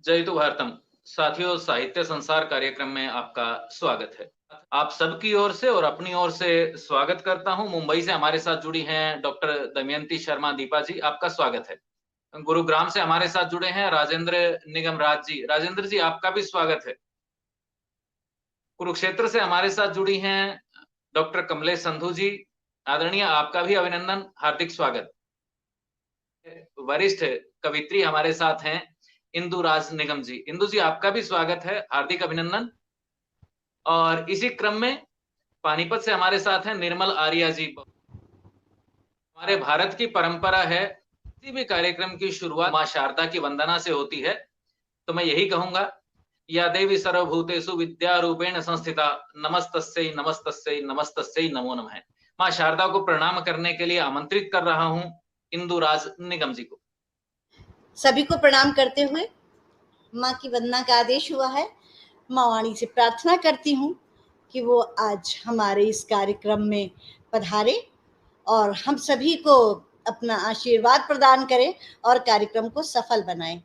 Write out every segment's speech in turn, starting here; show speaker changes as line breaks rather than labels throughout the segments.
जयतु भारतम। साथियों, साहित्य संसार कार्यक्रम में आपका स्वागत है। आप सबकी ओर से और अपनी ओर से स्वागत करता हूं। मुंबई से हमारे साथ जुड़ी हैं डॉक्टर दमयंती शर्मा दीपा जी, आपका स्वागत है। गुरुग्राम से हमारे साथ जुड़े हैं राजेंद्र निगम राज जी। राजेंद्र जी, आपका भी स्वागत है। कुरुक्षेत्र से हमारे साथ जुड़ी हैं डॉक्टर कमलेश संधू जी। आदरणीय, आपका भी अभिनंदन, हार्दिक स्वागत। वरिष्ठ कवित्री हमारे साथ हैं इंदु राज निगम जी। इंदु जी, आपका भी स्वागत है, हार्दिक अभिनंदन। और इसी क्रम में पानीपत से हमारे साथ हैं निर्मल आर्या जी। हमारे भारत की परंपरा है, किसी भी कार्यक्रम की शुरुआत मां शारदा की वंदना से होती है, तो मैं यही कहूंगा, या देवी सर्वभूतेषु विद्या रूपेण संस्थिता, नमस्तस्यै नमस्तस्यै नमस्तस्यै नमो नमः। मां शारदा को प्रणाम करने के लिए आमंत्रित कर रहा हूं इंदु राज निगम जी को।
सभी को प्रणाम करते हुए माँ की वंदना का आदेश हुआ है। माँ वाणी से प्रार्थना करती हूँ कि वो आज हमारे इस कार्यक्रम में पधारे और हम सभी को अपना आशीर्वाद प्रदान करें और कार्यक्रम को सफल बनाएं।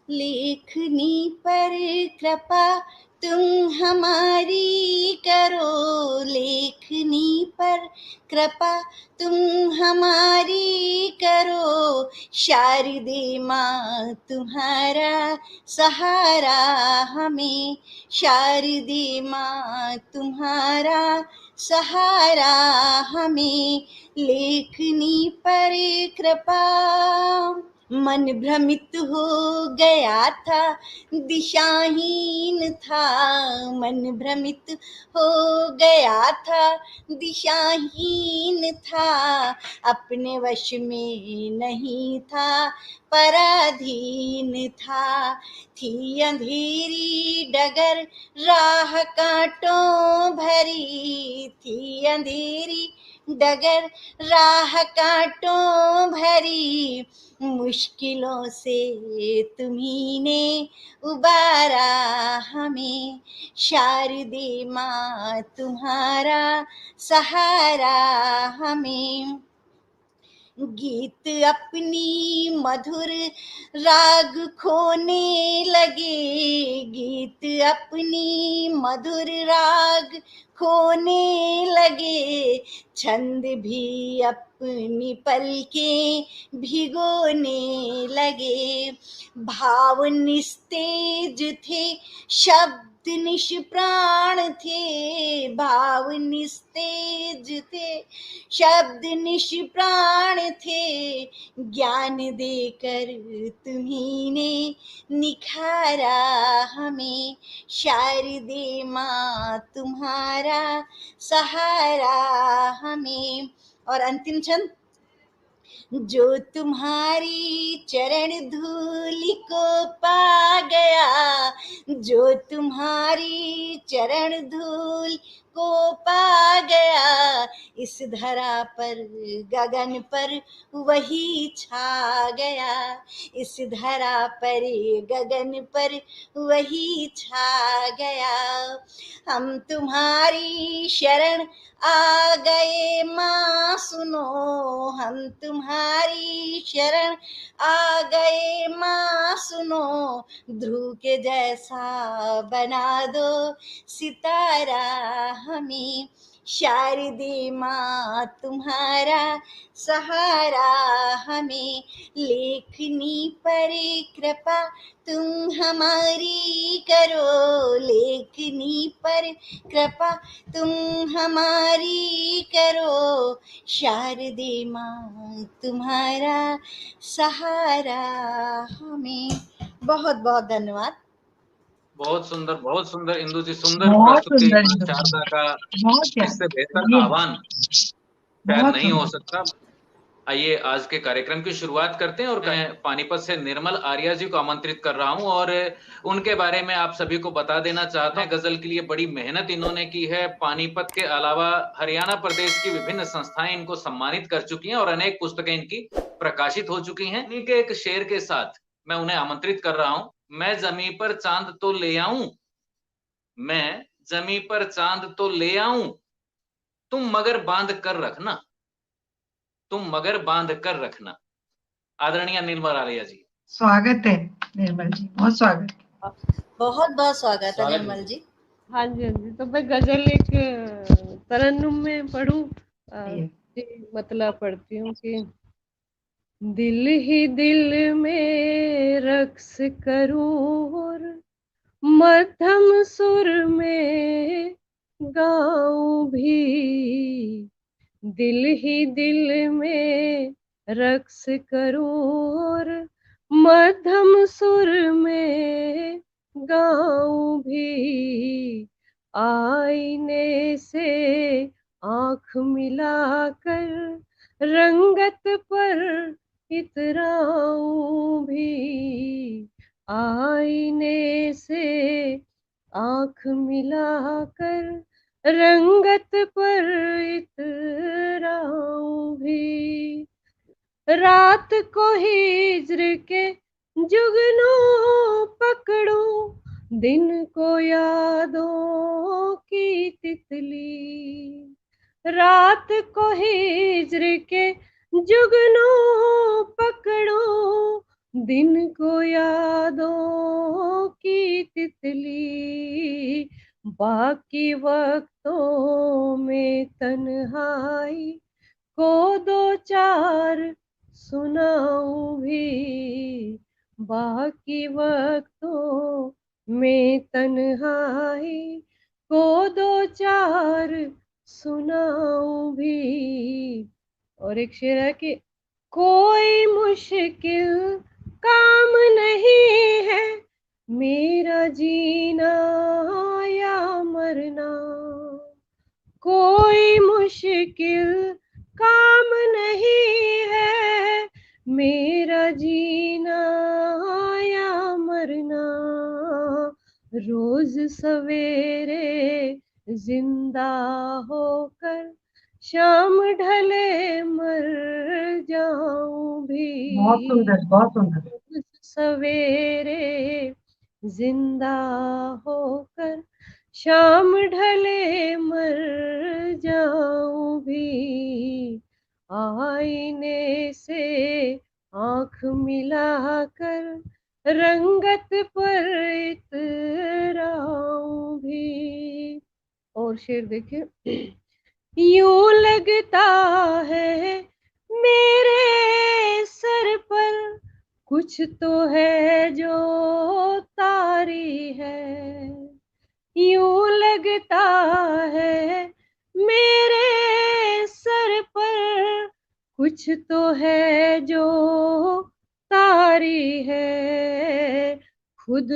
लेखनी पर कृपा तुम हमारी करो, लेखनी पर कृपा तुम हमारी करो, शारदे माँ तुम्हारा सहारा हमें, शारदे माँ तुम्हारा सहारा हमें, लेखनी पर कृपा। मन भ्रमित हो गया था, दिशाहीन था, मन भ्रमित हो गया था, दिशाहीन था, अपने वश में नहीं था, पराधीन था, थी अंधेरी डगर राह कांटों भरी, थी अंधेरी डगर राह कांटों भरी, मुश्किलों से तुम्ही ने उबारा हमें, शारदे माँ तुम्हारा सहारा हमें। गीत अपनी मधुर राग खोने लगे, गीत अपनी मधुर राग खोने लगे, छंद भी अपनी पलकें भिगोने लगे, भाव निस्तेज थे, शब्द निष्प्राण थे, भाव निस्तेज थे, शब्द निष्प्राण थे, ज्ञान देकर तुम्ही ने निखारा हमें, शारदे माँ तुम्हारा सहारा हमें। और अंतिम छंद, जो तुम्हारी चरण धूल को पा गया, जो तुम्हारी चरण धूल को पा गया, इस धरा पर गगन पर वही छा गया, इस धरा पर गगन पर वही छा गया। हम तुम्हारी शरण आ गए माँ सुनो, हम तुम्हारी शरण आ गए माँ सुनो, ध्रुव के जैसा बना दो सितारा हमें, शारदे माँ तुम्हारा सहारा हमें, लेखनी पर कृपा तुम हमारी करो, लेखनी पर कृपा तुम हमारी करो, शारदे माँ तुम्हारा सहारा हमें। बहुत बहुत धन्यवाद।
बहुत सुंदर इंदु जी, सुंदर प्रस्तुति मां शारदा का। इससे बेहतर आह्वान शायद नहीं हो सकता। आइए आज के कार्यक्रम की शुरुआत करते हैं और पानीपत से निर्मल आर्या जी को आमंत्रित कर रहा हूं और उनके बारे में आप सभी को बता देना चाहते हैं। गजल के लिए बड़ी मेहनत इन्होंने की है। पानीपत के अलावा हरियाणा प्रदेश की विभिन्न संस्थाएं इनको सम्मानित कर चुकी हैं और अनेक पुस्तकें इनकी प्रकाशित हो चुकी हैं। इन्हीं के एक शेर के साथ मैं उन्हें आमंत्रित कर रहा हूं। मैं जमीन पर चांद तो ले आऊं, मैं जमीन पर चांद तो ले आऊं, तुम मगर बांध कर रखना, तुम मगर बांध कर रखना। आदरणीय निर्मल आर्या जी।
स्वागत है निर्मल जी, बहुत स्वागत।
बहुत बहुत स्वागत है
स्वागत है।
निर्मल जी।
हाँ जी, हाँ जी। तो मैं गजल एक तरन्नुम में पढ़ूं। जी, मतलब पढ़ती हूँ कि दिल ही दिल में रक्स करूं और मध्यम सुर में गाऊं भी, दिल ही दिल में रक्स करूं और मध्यम सुर में गाऊं भी, आईने से आंख मिलाकर रंगत पर इतराऊं भी, आईने से आंख मिलाकर रंगत पर इतराऊं भी, रात को हिज्र के जुगनू पकड़ूं, दिन को यादों की तितली, रात को हिज्र के जुगनू पकड़ूं, दिन को यादों की तितली, बाकी वक्तों में तन्हाई को दो चार सुनाऊं भी, बाकी वक्तों में तन्हाई को दो चार सुनाऊं भी। और एक शेर है कि कोई मुश्किल काम नहीं है मेरा जीना या मरना, कोई मुश्किल काम नहीं है मेरा जीना या मरना, रोज सवेरे जिंदा होकर शाम ढले मर जाऊं भी,
बहुत सुंदर, बहुत सुंदर।
रोज सवेरे जिंदा होकर शाम ढले मर जाऊं भी, आईने से आंख मिलाकर रंगत पर इतराऊं भी। और शेर देखिए, यूं लगता है मेरे सर पर कुछ तो है जो तारी है, यूं लगता है मेरे सर पर कुछ तो है जो तारी है, खुद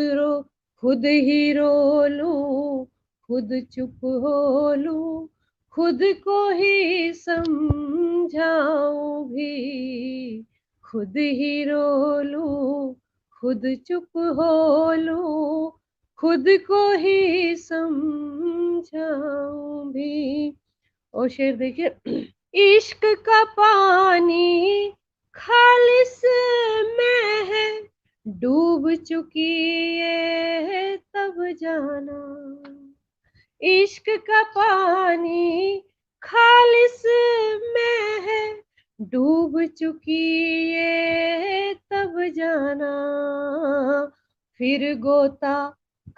ही रो लूं, खुद चुप हो लूं, खुद को ही समझाऊं भी, खुद ही रो लूं, खुद चुप हो लूं, खुद को ही समझाऊं भी। और शेर देखिए, इश्क का पानी खालिस में है डूब चुकी है तब जाना, इश्क का पानी खालिस में है डूब चुकी ये तब जाना, फिर गोता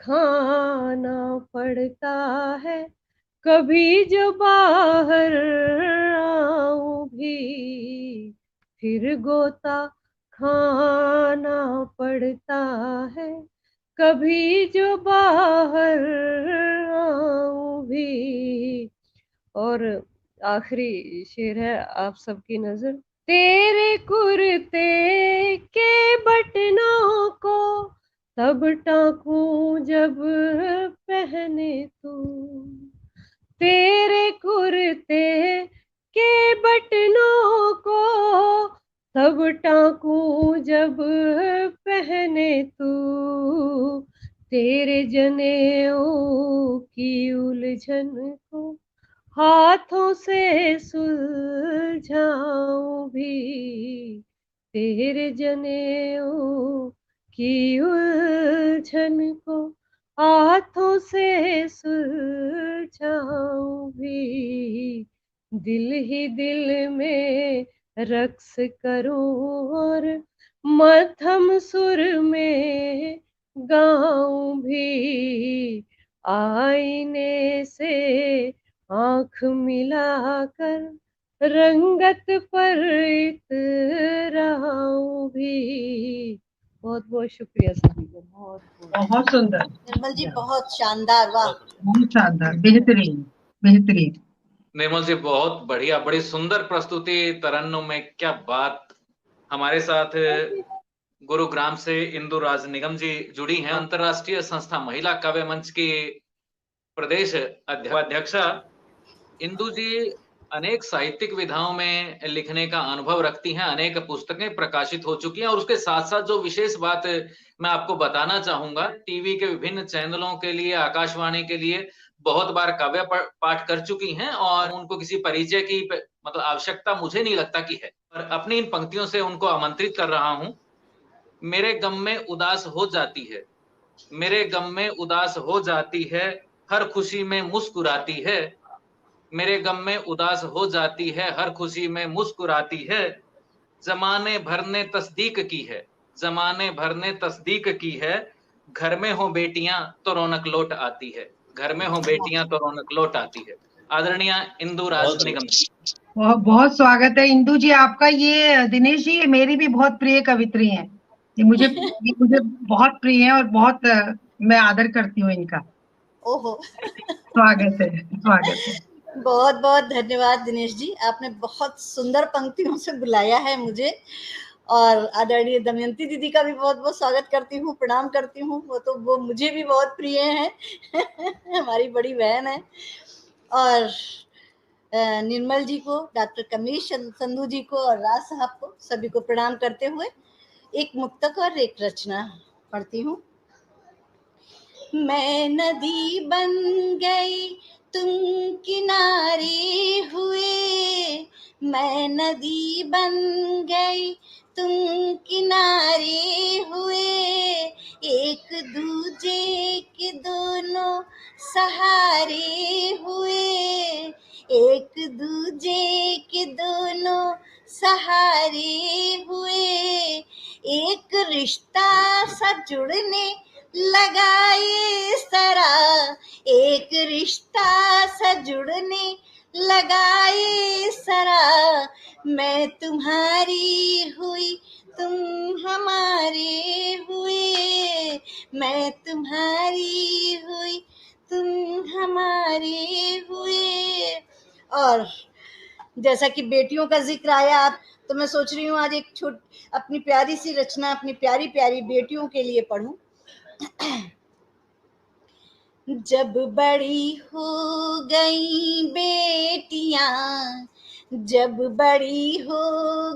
खाना पड़ता है कभी जो बाहर आऊं भी, फिर गोता खाना पड़ता है कभी जो बाहर आऊं भी। और आखिरी शेर है आप सबकी नजर, तेरे कुर्ते के बटनों को तब टाकूं जब पहने तू, तेरे कुर्ते के बटनों को तब टाकूं जब पहने तू, तेरे जनेऊ की उलझन को हाथों से सुलझाऊं भी, तेरे जनेऊ की उलझन को हाथों से सुलझाऊं भी, दिल ही दिल में रक्स करूं और मध्यम सुर में गाऊं भी, आईने से आंख मिलाकर रंगत पर इतराऊं भी। बहुत बहुत शुक्रिया सभी को, बहुत बहुत।
बहुत सुंदर,
निर्मल जी बहुत शानदार, वाह।
बहुत शानदार, बेहतरीन बेहतरीन।
निर्मल जी बहुत बढ़िया, बड़ी सुंदर प्रस्तुति, तरन्नुम में क्या बात। हमारे साथ गुरुग्राम से इंदु राज निगम जी जुड़ी हैं, अंतर्राष्ट्रीय संस्था महिला काव्य मंच की प्रदेश अध्यक्षा। इंदु जी अनेक साहित्यिक विधाओं में लिखने का अनुभव रखती हैं, अनेक पुस्तकें प्रकाशित हो चुकी हैं, और उसके साथ साथ जो विशेष बात मैं आपको बताना चाहूंगा, टीवी के विभिन्न चैनलों के लिए, आकाशवाणी के लिए बहुत बार काव्य पाठ कर चुकी हैं, और उनको किसी परिचय की मतलब आवश्यकता मुझे नहीं लगता कि है। और अपनी इन पंक्तियों से उनको आमंत्रित कर रहा हूं। मेरे गम में उदास हो जाती है, मेरे गम में उदास हो जाती है, हर खुशी में मुस्कुराती है। मेरे गम में उदास हो जाती है, हर खुशी में मुस्कुराती है। जमाने भर ने तस्दीक की है, जमाने भर ने तस्दीक की है, घर में हो बेटियां तो रौनक लौट आती है, घर में हो बेटियां तो रौनक लौट आती है। आदरणीय इंदु राज निगम जी।
बहुत बहुत स्वागत है इंदु जी आपका। ये दिनेश जी, ये मेरी भी बहुत प्रिय कवित्री हैं, ये मुझे बहुत प्रिय है, और बहुत मैं आदर करती हूँ इनका।
ओहो,
स्वागत है, स्वागत है।
बहुत बहुत धन्यवाद दिनेश जी, आपने बहुत सुंदर पंक्तियों से बुलाया है मुझे। और आदरणीय दमयंती दीदी का भी बहुत बहुत स्वागत करती हूँ, प्रणाम करती हूँ। वो मुझे भी बहुत प्रिय हैं हमारी बड़ी बहन है। और निर्मल जी को, डॉक्टर कमलेश संधू जी को और राज साहब को, सभी को प्रणाम करते हुए एक मुक्तक और एक रचना पढ़ती हूँ। मैं नदी बन गई, तुम किनारे हुए, मैं नदी बन गई, तुम किनारे हुए, एक दूजे के दोनों सहारे हुए, एक दूजे के दोनों सहारे हुए, एक रिश्ता सा जुड़ने लगाए सरा, एक रिश्ता सा जुड़ने लगाए सरा, मैं तुम्हारी हुई, तुम हमारे हुए, मैं तुम्हारी हुई, तुम हमारे हुए। और जैसा कि बेटियों का जिक्र आया, तो मैं सोच रही हूँ आज एक अपनी प्यारी सी रचना अपनी प्यारी प्यारी बेटियों के लिए पढूं। जब बड़ी हो गई बेटियां, जब बड़ी हो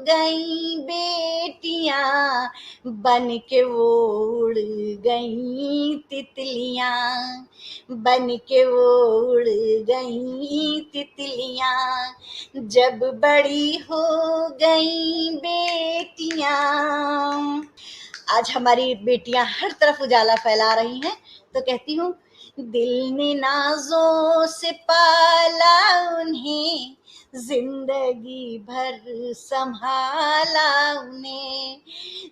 गई बेटियां, बन के वो उड़ गई तितलियां, बन के वो उड़ गई तितलियां, जब बड़ी हो गई बेटियां। आज हमारी बेटियां हर तरफ उजाला फैला रही हैं, तो कहती हूँ, दिल ने नाजों से पाला उन्हें, जिंदगी भर संभाला उन्हें,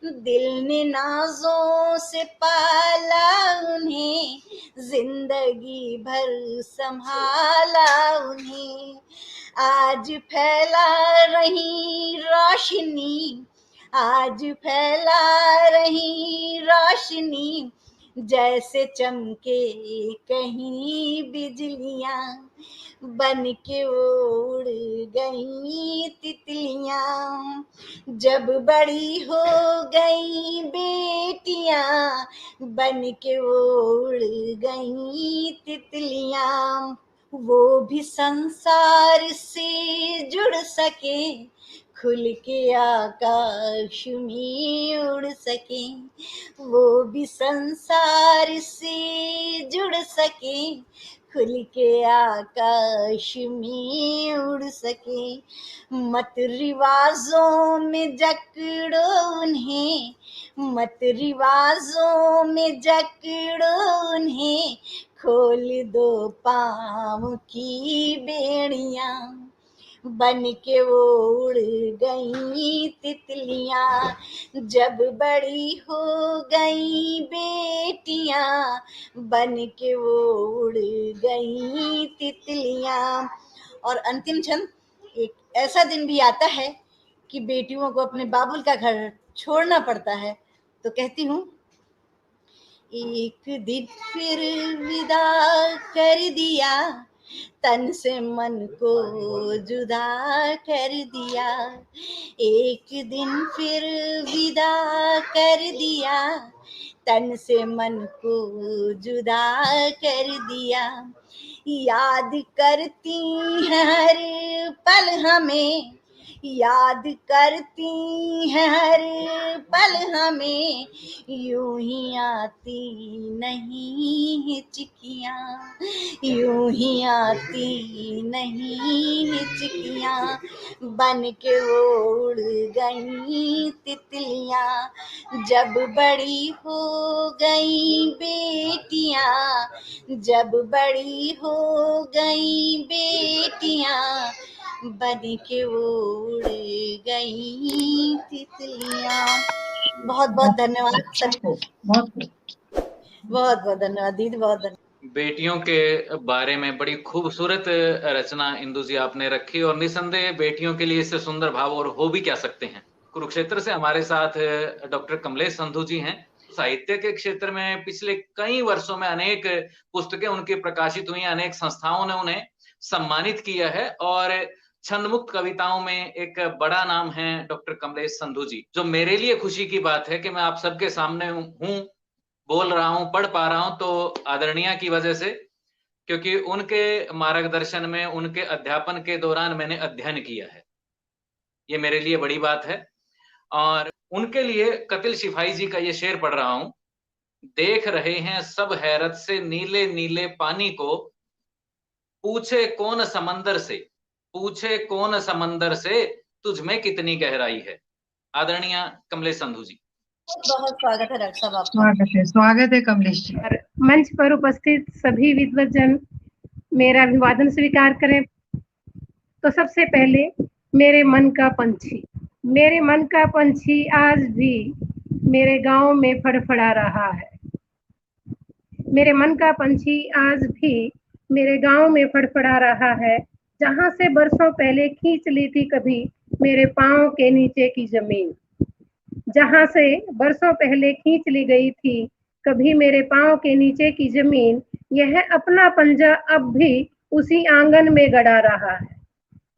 दिल ने नाजों से पाला उन्हें, जिंदगी भर संभाला उन्हें। आज फैला रही रोशनी, आज फैला रही रोशनी, जैसे चमके कहीं बिजलियां, बन के उड़ गई तितलियां, जब बड़ी हो गई बेटियां, बन के उड़ गई तितलियां। वो भी संसार से जुड़ सके, खुल के आकाश में उड़ सके, वो भी संसार से जुड़ सके, खुल के आकाश में उड़ सके। मत रिवाजों में जकड़ो उन्हें, मत रिवाजों में जकड़ो उन्हें, खोल दो पाँव की बेड़ियां, बन के वो उड़ गई तितलियां, जब बड़ी हो गई बेटियां, बन के वो उड़ गई तितलियां। और अंतिम छंद, एक ऐसा दिन भी आता है कि बेटियों को अपने बाबुल का घर छोड़ना पड़ता है, तो कहती हूँ, एक दिन फिर विदा कर दिया, तन से मन को जुदा कर दिया। एक दिन फिर विदा कर दिया, तन से मन को जुदा कर दिया। याद करती हैं हर पल हमें, याद करती हैं हर पल हमें, यूं ही आती नहीं हिचकियाँ, यूं ही आती नहीं हिचकियाँ। बन के वो उड़ गई तितलियाँ, जब बड़ी हो गई बेटियाँ, जब बड़ी हो गई बेटियाँ, बन के वो उड़ गई तितलियाँ। बहुत बहुत धन्यवाद सबको,
बहुत
बहुत बहुत धन्यवाद दीदी, बहुत धन्यवाद।
बेटियों के बारे में बड़ी खूबसूरत रचना इंदु जी आपने रखी, और निसंदेह बेटियों के लिए इससे सुंदर भाव और हो भी क्या सकते हैं। कुरुक्षेत्र से हमारे साथ डॉक्टर कमलेश संधू जी हैं। साहित्य के क्षेत्र में पिछले कई वर्षों में अनेक पुस्तकें उनकी प्रकाशित हुई, अनेक संस्थाओं ने उन्हें सम्मानित किया है, और छंदमुक्त कविताओं में एक बड़ा नाम है डॉक्टर कमलेश संधू जी। जो मेरे लिए खुशी की बात है कि मैं आप सबके सामने हूँ, बोल रहा हूँ, पढ़ पा रहा हूँ, तो आदरणीय की वजह से, क्योंकि उनके मार्गदर्शन में, उनके अध्यापन के दौरान मैंने अध्ययन किया है। ये मेरे लिए बड़ी बात है। और उनके लिए कतिल शिफाई जी का ये शेर पढ़ रहा हूं। देख रहे हैं सब हैरत से नीले नीले पानी को, पूछे कौन समंदर से, पूछे कौन समंदर से, तुझ में कितनी गहराई है। आदरणीय कमलेश संधू जी।
बहुत स्वागत है डॉक्टर साहब आपका।
स्वागत है कमलेश जी।
मंच पर उपस्थित सभी विद्वजन मेरा अभिवादन स्वीकार करें। तो सबसे पहले मेरे मन का पंछी, मेरे मन का पंछी आज भी मेरे गांव में फड़फड़ा रहा है। मेरे मन का पंछी आज भी मेरे गांव में फड़फड़ा रहा है, जहां से बरसों पहले खींच ली थी कभी मेरे पांव के नीचे की जमीन, जहां से बरसों पहले खींच ली गई थी कभी मेरे पांव के नीचे की जमीन, यह अपना पंजा अब भी उसी आंगन में गड़ा रहा है।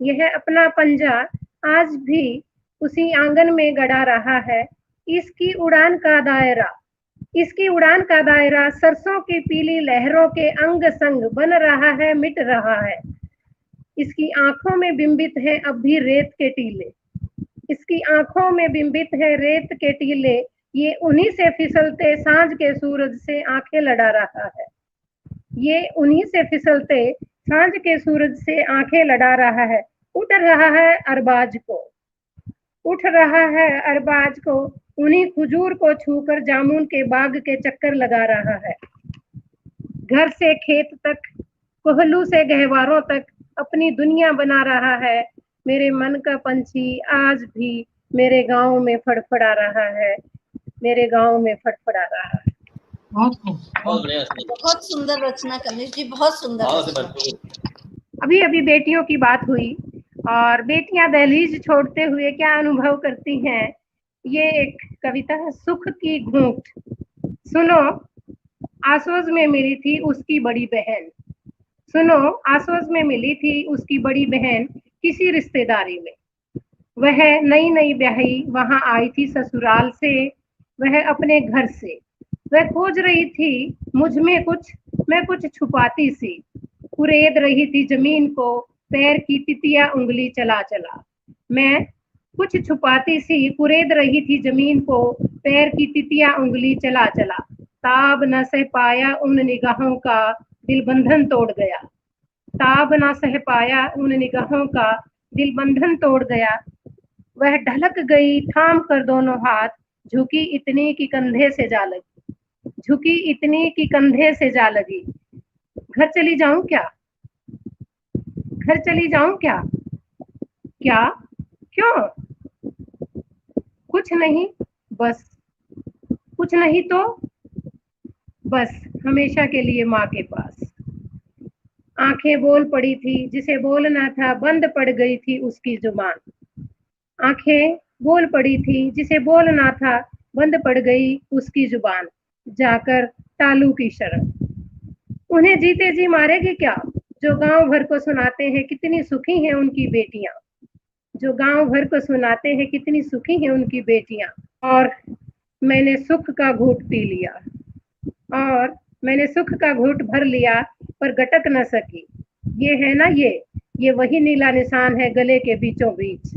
यह अपना पंजा आज भी उसी आंगन में गड़ा रहा है। इसकी उड़ान का दायरा, इसकी उड़ान का दायरा सरसों की पीली लहरों के अंग संग बन रहा है, मिट रहा है। इसकी आंखों में बिंबित है अब भी रेत के टीले, इसकी आंखों में बिंबित है रेत के टीले, ये उन्हीं से फिसलते सांझ के सूरज से आंखें लड़ा रहा है। ये उन्हीं से फिसलते सांझ के सूरज से आंखें लड़ा रहा है। उठ रहा है अरबाज को, उठ रहा है अरबाज को, उन्हीं खजूर को छूकर जामुन के बाग के चक्कर लगा रहा है। घर से खेत तक, कोहलू से गहवारों तक अपनी दुनिया बना रहा है। मेरे मन का पंछी आज भी मेरे गांव में फड़फड़ा रहा है, मेरे गांव में फड़फड़ा रहा है।
बहुत सुंदर रचना कमलेश जी, बहुत सुंदर।
अभी अभी बेटियों की बात हुई, और बेटियां दहलीज छोड़ते हुए क्या अनुभव करती हैं, ये एक कविता है, सुख की घूंट। सुनो आसोज में मिली थी उसकी बड़ी बहन, सुनो आसोज में मिली थी उसकी बड़ी बहन किसी रिश्तेदारी में। वह नई नई ब्याही वहां आई थी ससुराल से, वह अपने घर से। वह खोज रही थी मुझ में कुछ, मैं कुछ छुपाती सी, कुरेद रही थी जमीन को पैर की तितिया उंगली चला चला। मैं कुछ छुपाती सी, कुरेद रही थी जमीन को पैर की तितिया उंगली चला चला। ताब न सह पाया उन निगाहों का, दिल बंधन तोड़ गया। ताब न सह पाया उन निगाहों का, दिल बंधन तोड़ गया। वह ढलक गई थाम कर दोनों हाथ, झुकी इतनी कि कंधे से जा लगी, झुकी इतनी कि कंधे से जा लगी। घर चली जाऊं क्या, घर चली जाऊं क्या, क्या? क्यों? कुछ नहीं, बस कुछ नहीं तो बस हमेशा के लिए माँ के पास। आंखें बोल पड़ी थी जिसे बोलना था, बंद पड़ गई थी उसकी जुबान। आंखें बोल पड़ी थी जिसे बोलना था, बंद पड़ गई उसकी जुबान। जाकर तालू की शरण। उन्हें जीते जी मारेगी क्या, जो गांव भर को सुनाते हैं कितनी सुखी हैं उनकी बेटियां। जो गांव भर को सुनाते हैं कितनी सुखी हैं उनकी बेटियां। और मैंने सुख का घूंट पी लिया, और मैंने सुख का घूंट भर लिया, पर गटक न सकी। ये है ना, ये वही नीला निशान है गले के बीचों बीच।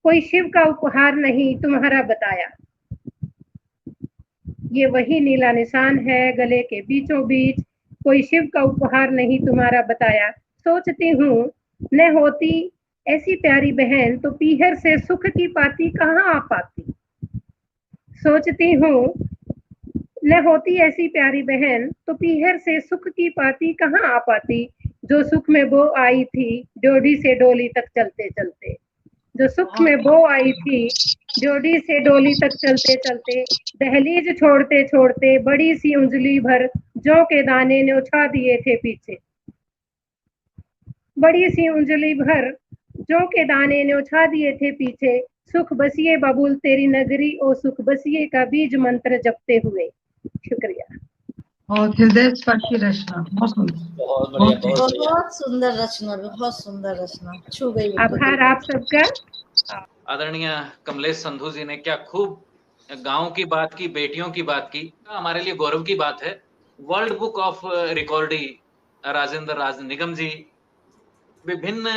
कोई शिव का उपहार नहीं तुम्हारा बताया। ये वही नीला निशान है गले के बीचों बीच। कोई शिव का उपहार नहीं तुम्हारा बताया। सोचती हूँ न होती ऐसी प्यारी बहन तो पीहर से सुख की पाती कहाँ आ पाती। सोचती हूँ न होती ऐसी प्यारी बहन तो पीहर से सुख की पाती कहाँ आ पाती। जो सुख में वो आई थी डोडी से डोली तक चलते चलते। जो सुख में वो आई थी डोडी से डोली तक चलते चलते। दहलीज छोड़ते छोड़ते बड़ी सी उंगली भर जौ के दाने ने उछा दिए थे पीछे। बड़ी सी उंगली भर जौ के दाने ने उछा दिए थे पीछे। सुख बसिए बबूल तेरी नगरी, ओ सुख बसिए का बीज मंत्र जपते हुए। शुक्रिया।
बहुत हृदय स्पर्शी रचना, बहुत सुंदर।
बहुत बढ़िया, बहुत बढ़िया।
बहुत सुंदर रचना, बहुत सुंदर रचना, छू गई बिल्कुल।
आभार आप सबका।
आदरणीय कमलेश संधू जी ने क्या खूब गांव की बात की, बेटियों की बात की। हमारे लिए गौरव की बात है। वर्ल्ड बुक ऑफ रिकॉर्डी राजेंद्र राज निगम जी विभिन्न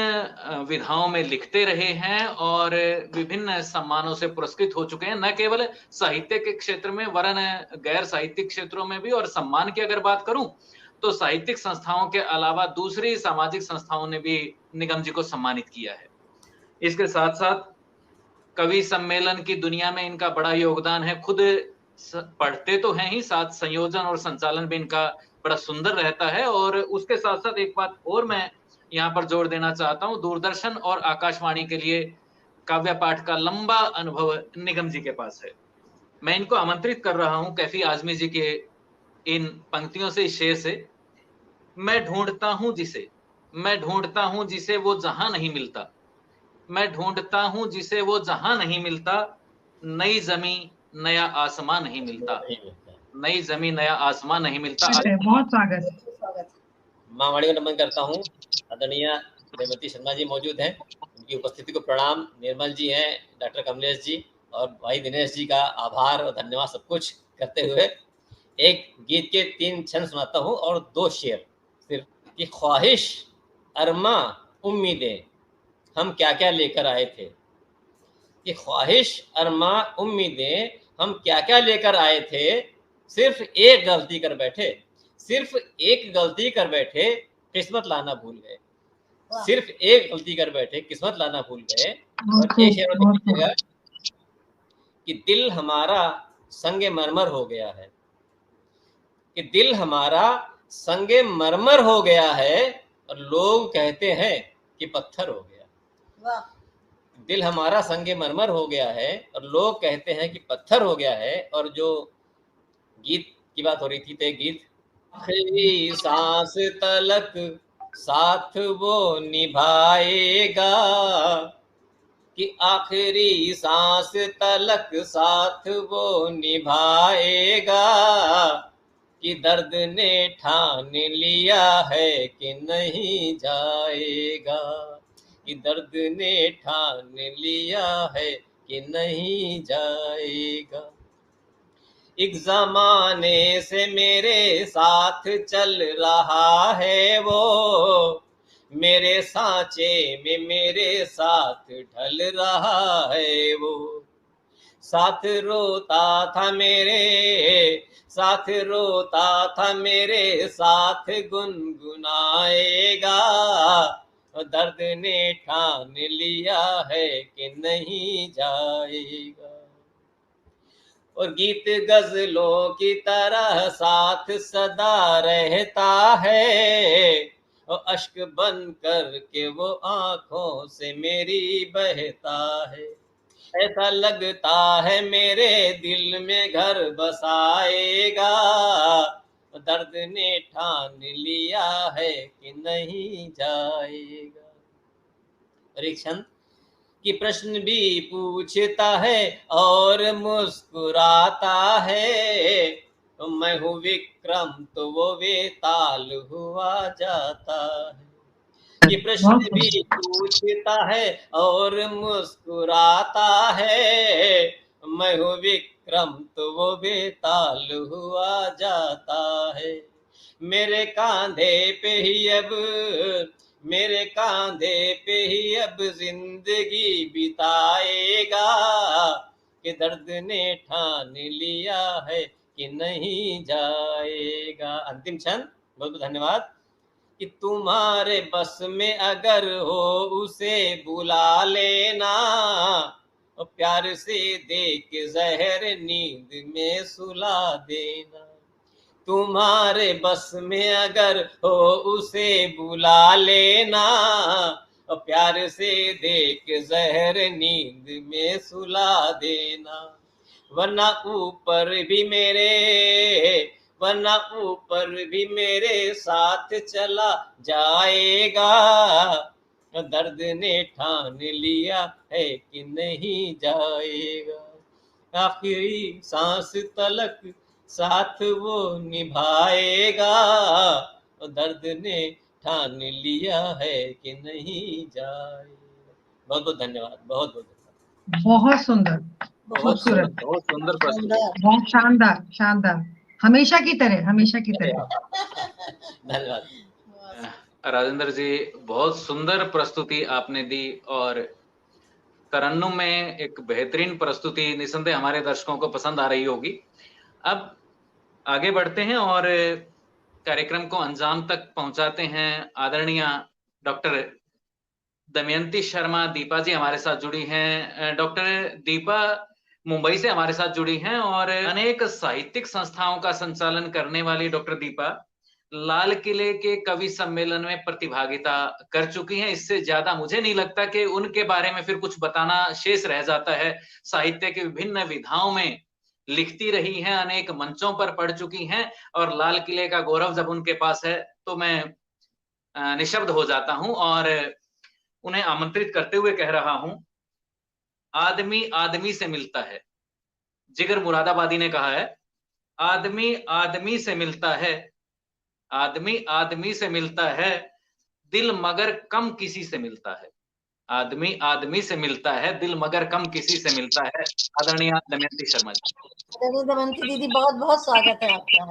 विधाओं में लिखते रहे हैं और विभिन्न सम्मानों से पुरस्कृत हो चुके हैं, न केवल साहित्य के क्षेत्र में वरन गैर साहित्यिक क्षेत्रों में भी। और सम्मान की अगर बात करूं तो साहित्यिक संस्थाओं के अलावा दूसरी सामाजिक संस्थाओं ने भी निगम जी को सम्मानित किया है। इसके साथ साथ कवि सम्मेलन की दुनिया में इनका बड़ा योगदान है। खुद पढ़ते तो हैं ही, साथ संयोजन और संचालन भी इनका बड़ा सुंदर रहता है। और उसके साथ साथ एक बात और मैं यहाँ पर जोड़ देना चाहता हूँ, दूरदर्शन और आकाशवाणी के लिए काव्य पाठ का लंबा अनुभव निगम जी के पास है। मैं इनको आमंत्रित कर रहा हूँ कैफी आजमी जी के इन पंक्तियों से, इस शेर से। मैं ढूंढता हूँ जिसे, मैं ढूंढता हूँ जिसे वो जहां नहीं मिलता। मैं ढूंढता हूँ जिसे वो जहां नहीं मिलता। नई जमी नया आसमान नहीं मिलता। नई जमी नया आसमान नहीं मिलता।
बहुत स्वागत।
माँ वाणी को नमन करता हूँ। आदरणीय देवती शर्मा जी मौजूद हैं, उनकी उपस्थिति को प्रणाम। निर्मल जी हैं, डॉक्टर कमलेश जी और भाई दिनेश जी का आभार और धन्यवाद सब कुछ करते हुए एक गीत के 3 छंद सुनाता हूँ और 2 शेर सिर्फ। कि ख्वाहिश अरमा उम्मीदें हम क्या क्या लेकर आए थे। कि ख्वाहिश अरमा उम्मीदें हम क्या क्या लेकर आए थे। सिर्फ एक गलती कर बैठे, सिर्फ एक गलती कर बैठे, किस्मत लाना भूल गए। सिर्फ एक गलती कर बैठे, किस्मत लाना भूल गए। और एक शेर और लिखिएगा कि दिल हमारा संगे मरमर हो गया है। कि दिल हमारा संगे मरमर हो गया है और लोग कहते हैं कि पत्थर हो गया।
वाह।
दिल हमारा संगे मरमर हो गया है और लोग कहते हैं कि पत्थर हो गया है। और जो गीत की बात हो रही थी, तो गीत आखिरी सांस तलक साथ वो निभाएगा। कि आखिरी सांस तलक साथ वो निभाएगा। कि दर्द ने ठान लिया है कि नहीं जाएगा। कि दर्द ने ठान लिया है कि नहीं जाएगा। एक जमाने से मेरे साथ चल रहा है वो, मेरे सांचे में मेरे साथ ढल रहा है वो। साथ रोता था मेरे, साथ रोता था मेरे साथ गुनगुनाएगा। दर्द ने ठान लिया है कि नहीं जाएगा। और गीत गजलों की तरह साथ सदा रहता है। और अश्क बन कर के वो आंखों से मेरी बहता है। ऐसा लगता है मेरे दिल में घर बसाएगा, दर्द ने ठान लिया है कि नहीं जाएगा। और एक छंद कि प्रश्न भी पूछता है और मुस्कुराता है, तो मैं हूँ विक्रम तो वो वेताल हुआ जाता है। ये प्रश्न भी पूछता है और मुस्कुराता है, मैं हूँ विक्रम तो वो बेताल हुआ जाता है। मेरे कांधे पे ही अब, मेरे कांधे पे ही अब जिंदगी बिताएगा, कि दर्द ने ठान लिया है कि नहीं जाएगा। अंतिम छंद, बहुत बहुत धन्यवाद। कि तुम्हारे बस में अगर हो उसे बुला लेना, और प्यार से देख जहर नींद में सुला देना। तुम्हारे बस में अगर हो उसे बुला लेना, और प्यार से देख जहर नींद में सुला देना। वरना ऊपर भी मेरे, वरना ऊपर भी मेरे साथ चला जाएगा, दर्द ने ठान लिया है कि नहीं जाएगा। आखिरी सांस तलक साथ वो निभाएगा, दर्द ने ठान लिया है कि नहीं जाएगा। बहुत बहुत धन्यवाद, बहुत बहुत धन्यवाद।
बहुत सुंदर,
बहुत
खूबसूरत,
बहुत सुंदर प्रस्तुति।
बहुत शानदार, शानदार, हमेशा की तरह, हमेशा की तरह।
धन्यवाद
राजेंद्र जी, बहुत सुंदर प्रस्तुति आपने दी और तरन्नुम में एक बेहतरीन प्रस्तुति निसंदेह हमारे दर्शकों को पसंद आ रही होगी। अब आगे बढ़ते हैं और कार्यक्रम को अंजाम तक पहुंचाते हैं। आदरणीय डॉक्टर दमयंती शर्मा दीपा जी हमारे साथ जुड़ी हैं। डॉक्टर दीपा मुंबई से हमारे साथ जुड़ी हैं और अनेक साहित्यिक संस्थाओं का संचालन करने वाली डॉक्टर दीपा लाल किले के कवि सम्मेलन में प्रतिभागिता कर चुकी हैं। इससे ज्यादा मुझे नहीं लगता कि उनके बारे में फिर कुछ बताना शेष रह जाता है। साहित्य की विभिन्न विधाओं में लिखती रही हैं, अनेक मंचों पर पढ़ चुकी हैं और लाल किले का गौरव जब उनके पास है तो मैं निशब्द हो जाता हूं और उन्हें आमंत्रित करते हुए कह रहा हूं, आदमी आदमी से मिलता है। जिगर मुरादाबादी ने कहा है, आदमी आदमी से मिलता है, आदमी आदमी से मिलता है, दिल मगर कम किसी से मिलता है। आदमी आदमी से मिलता है, दिल मगर कम किसी से मिलता है। आदरणीय दमयंती शर्मा जी।
दमयंती दीदी, बहुत बहुत स्वागत है आपका।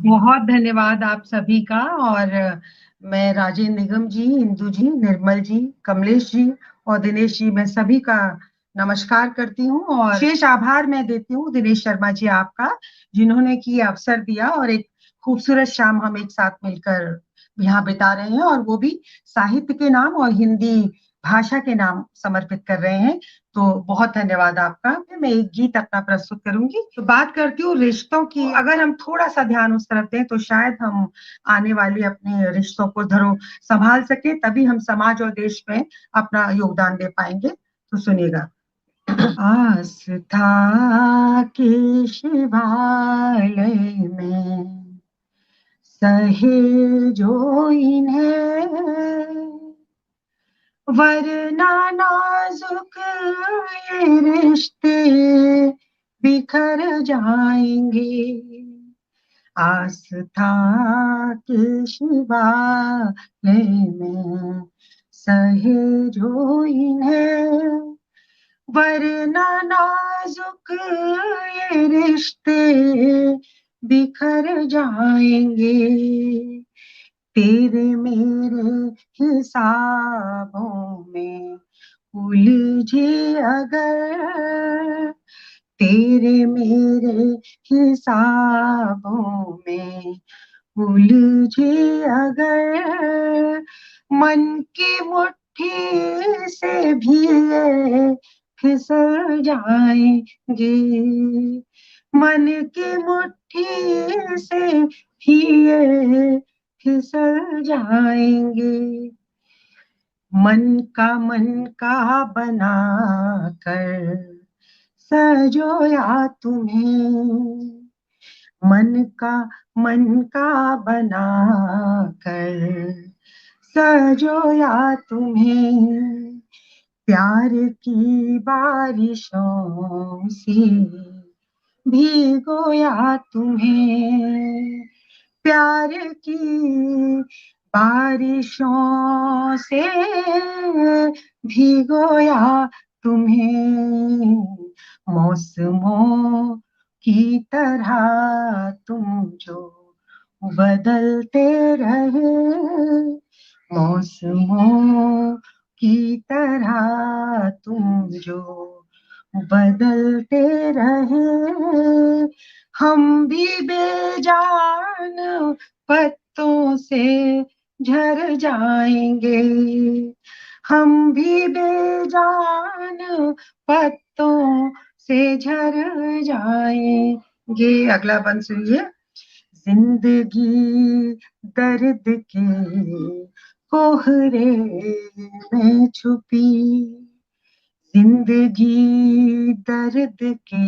बहुत धन्यवाद आप सभी का। और मैं राजेंद्र निगम जी, इंदु जी, निर्मल जी, कमलेश जी और दिनेश जी, मैं सभी का नमस्कार करती हूँ और विशेष आभार मैं देती हूँ दिनेश शर्मा जी आपका, जिन्होंने की अवसर दिया और एक खूबसूरत शाम हम एक साथ मिलकर यहाँ बिता रहे हैं, और वो भी साहित्य के नाम और हिंदी भाषा के नाम समर्पित कर रहे हैं। तो बहुत धन्यवाद आपका। मैं एक गीत अपना प्रस्तुत करूंगी। तो बात करती हूँ रिश्तों की। अगर हम थोड़ा सा ध्यान उस तरफ दें तो शायद हम आने वाले अपने रिश्तों को संभाल सके, तभी हम समाज और देश में अपना योगदान दे पाएंगे। तो सुनिएगा। आस्था के शिवालय में सहे जो इन्हें, वरना नाजुक ये रिश्ते बिखर जाएंगे। आस्था के शिवालय में सहे जो इन्हें, वरना नाजुक ये रिश्ते बिखर जाएंगे। तेरे मेरे हिसाबों में उलझे अगर, तेरे मेरे हिसाबों में उलझे अगर, मन की मुट्ठी से भी ये फिसल जाएंगे। मन की मुट्ठी से भी ये फिसल जाएंगे। मन का बना कर सजोया तुम्हें, मन का बना कर सजोया तुम्हें, प्यार की बारिशों से भिगोया तुम्हें, प्यार की बारिशों से भिगोया तुम्हें, मौसमों की तरह तुम जो बदलते रहे, मौसमों की तरह तुम जो बदलते रहे, हम भी बेजान पत्तों से झर जाएंगे, हम भी बेजान पत्तों से झर जाएंगे। अगला बंद सुनिए। जिंदगी दर्द के कोहरे में छुपी, जिंदगी दर्द के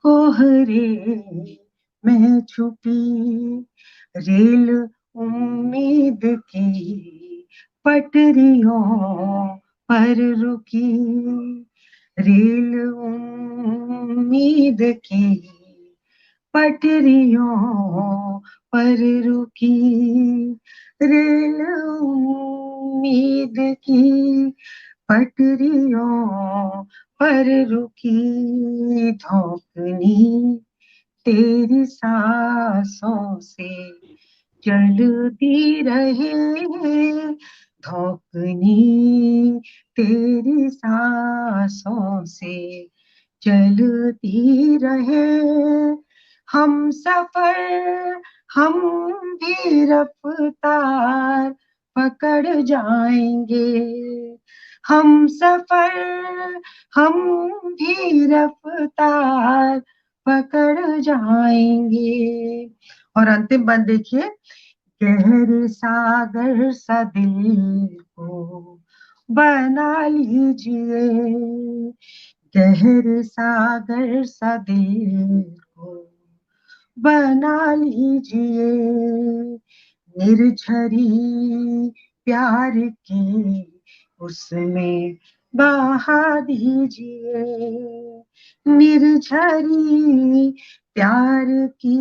कोहरे में छुपी, रेल उम्मीद की पटरियों पर रुकी, रेल उम्मीद की पटरियों पर रुकी, रेल उम्मीद की पटरियों पर रुकी, धोखनी तेरी सांसों से चलती रहे, धोखनी तेरी सांसों से चलती रहे, हम सफर हम भी रफ्तार पकड़ जाएंगे, हम सफर हम भी रफ्तार पकड़ जाएंगे। और अंतिम बंद देखिए। गहरे सागर सा दिल को बना लीजिए, गहरे सागर सा दिल को बना लीजिए, निर्झरी प्यार की उसमें बहा दीजिए, निर्झरी प्यार की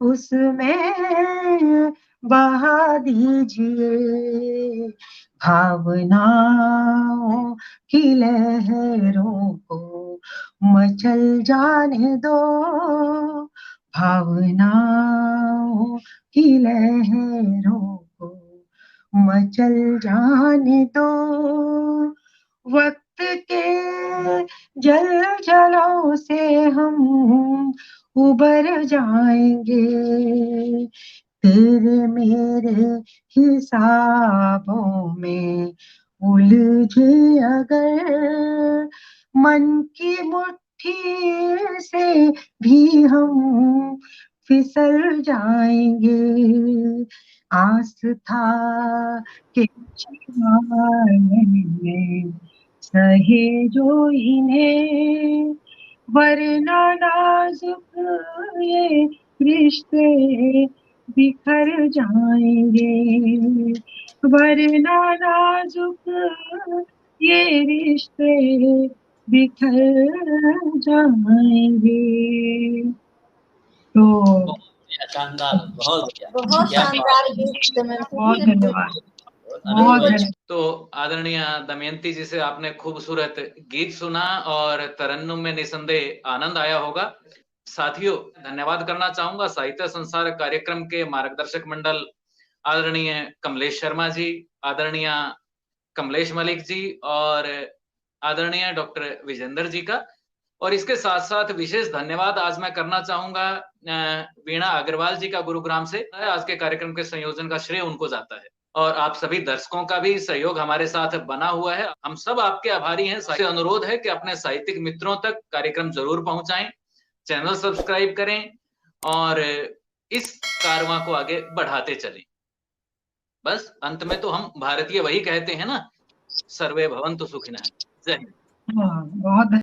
उसमें बहा दीजिए, भावनाओं की लहरों को मचल जाने दो, भावनाओं की लहरों को मचल जाने दो, वक्त के जलजलों से हम उबर जाएंगे, तेरे मेरे हिसाबों में उलझे अगर मन की मुट्ठी से भी हम फिसल जाएंगे, आस था कि में सहे जो इन्हें, वरना नाजुक ये रिश्ते बिखर जाएंगे, वरना नाजुक ये रिश्ते बिखर जाएंगे। तो
शानदार, बहुत
बहुत शानदार गीत
बहुत धन्यवाद, बहुत धन्यवाद।
तो आदरणीय दमयंती जी से आपने खूबसूरत गीत सुना और तरन्नुम में निसंदेह आनंद आया होगा। साथियों, धन्यवाद करना चाहूंगा साहित्य संसार कार्यक्रम के मार्गदर्शक मंडल आदरणीय कमलेश शर्मा जी, आदरणीय कमलेश मलिक जी और आदरणीय डॉक्टर विजेंद्र जी का। और इसके साथ साथ विशेष धन्यवाद आज मैं करना चाहूंगा वीणा अग्रवाल जी का गुरुग्राम से। आज के कार्यक्रम के संयोजन का श्रेय उनको जाता है और आप सभी दर्शकों का भी सहयोग हमारे साथ बना हुआ है। हम सब आपके आभारी हैं। अनुरोध है कि अपने साहित्यिक मित्रों तक कार्यक्रम जरूर पहुंचाएं, चैनल सब्सक्राइब करें और इस कारवां को आगे बढ़ाते चलें। बस अंत में तो हम भारतीय वही कहते हैं ना, सर्वे भवन्तु सुखिनः। जय हिंद।
हाँ, बहुत